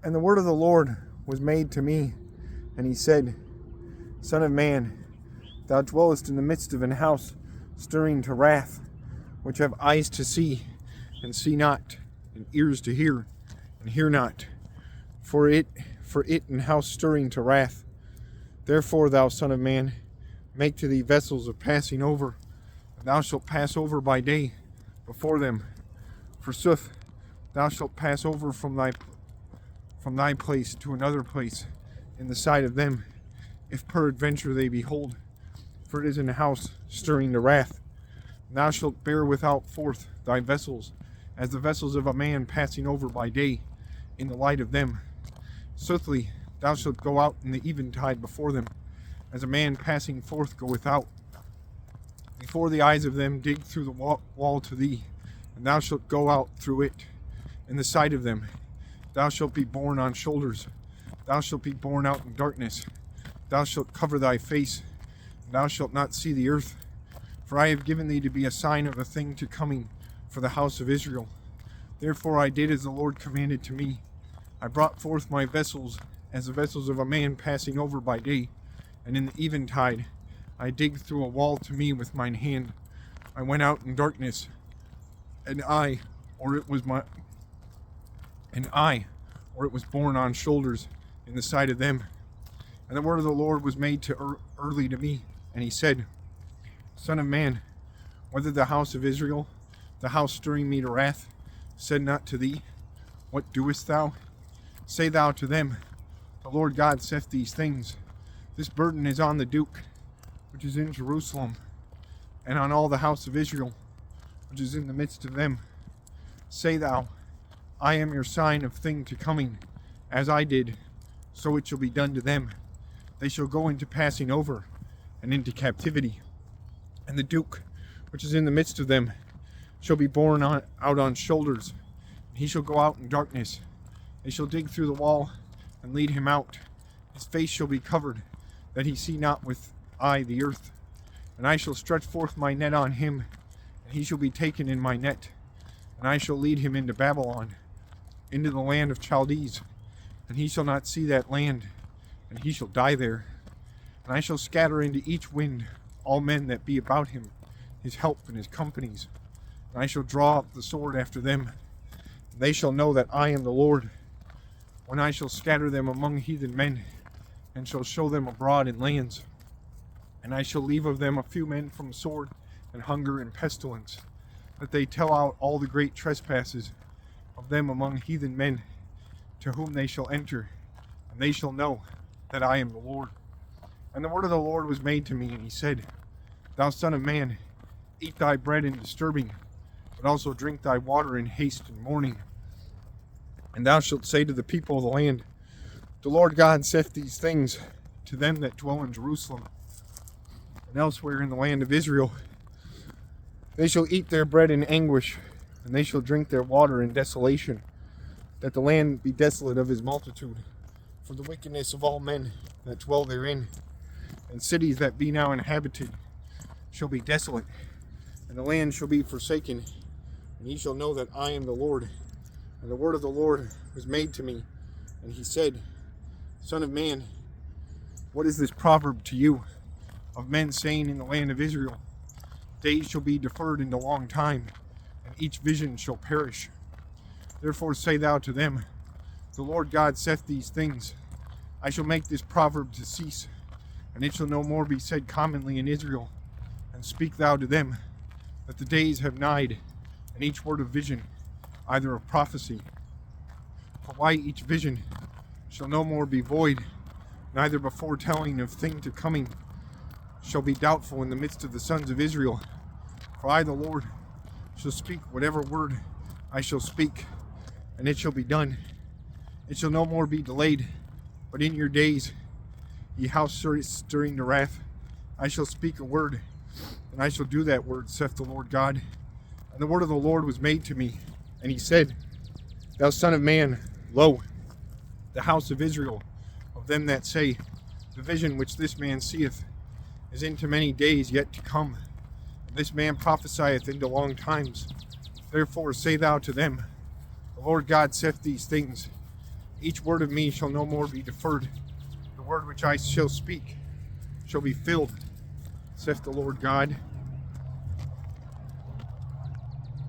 And the word of the Lord was made to me, and he said, Son of man, thou dwellest in the midst of an house stirring to wrath, which have eyes to see, and see not, and ears to hear, and hear not. For it an house stirring to wrath. Therefore, thou son of man, make to thee vessels of passing over, and thou shalt pass over by day before them. Forsooth, thou shalt pass over from thy place to another place in the sight of them, if peradventure they behold, for it is an house stirring to wrath. And thou shalt bear without forth thy vessels, as the vessels of a man passing over by day, in the light of them. Soothly, thou shalt go out in the eventide before them, as a man passing forth goeth out. Before the eyes of them dig through the wall to thee, and thou shalt go out through it, in the sight of them. Thou shalt be borne on shoulders. Thou shalt be borne out in darkness. Thou shalt cover thy face, and thou shalt not see the earth. For I have given thee to be a sign of a thing to coming for the house of Israel. Therefore I did as the Lord commanded to me. I brought forth my vessels as the vessels of a man passing over by day, and in the eventide I digged through a wall to me with mine hand. I went out in darkness, and it was borne on shoulders in the sight of them. And the word of the Lord was made to early to me, and he said, Son of man, whether the house of Israel, the house stirring me to wrath, said not to thee, What doest thou? Say thou to them, The Lord God saith these things. This burden is on the Duke, which is in Jerusalem, and on all the house of Israel, which is in the midst of them. Say thou, I am your sign of thing to coming. As I did, so it shall be done to them. They shall go into passing over, and into captivity. And the Duke, which is in the midst of them, shall be borne out on shoulders, and he shall go out in darkness. They shall dig through the wall, and lead him out. His face shall be covered, that he see not with eye the earth. And I shall stretch forth my net on him, and he shall be taken in my net. And I shall lead him into Babylon, into the land of Chaldees, and he shall not see that land, and he shall die there. And I shall scatter into each wind all men that be about him, his help and his companies. And I shall draw up the sword after them, and they shall know that I am the Lord, when I shall scatter them among heathen men, and shall show them abroad in lands. And I shall leave of them a few men from sword and hunger and pestilence, that they tell out all the great trespasses of them among heathen men, to whom they shall enter, and they shall know that I am the Lord. And the word of the Lord was made to me, and he said, Thou son of man, eat thy bread in disturbing, but also drink thy water in haste and mourning. And thou shalt say to the people of the land, The Lord God saith these things to them that dwell in Jerusalem and elsewhere in the land of Israel. They shall eat their bread in anguish, and they shall drink their water in desolation, that the land be desolate of his multitude, for the wickedness of all men that dwell therein. And cities that be now inhabited shall be desolate, and the land shall be forsaken, and ye shall know that I am the Lord. And the word of the Lord was made to me, and he said, Son of man, what is this proverb to you of men saying in the land of Israel, Days shall be deferred into long time, and each vision shall perish. Therefore say thou to them, The Lord God saith these things. I shall make this proverb to cease, and it shall no more be said commonly in Israel. And speak thou to them, that the days have nighed, and each word of vision, either of prophecy. For why each vision shall no more be void, neither before telling of thing to coming shall be doubtful in the midst of the sons of Israel. For I, the Lord, shall speak whatever word I shall speak, and it shall be done. It shall no more be delayed, but in your days, ye house stirring to wrath, I shall speak a word, and I shall do that word, saith the Lord God. And the word of the Lord was made to me, and he said, Thou son of man, lo, the house of Israel, of them that say, The vision which this man seeth is into many days yet to come. And this man prophesieth into long times. Therefore say thou to them, The Lord God saith these things. each word of me shall no more be deferred. The word which I shall speak shall be filled, saith the Lord God.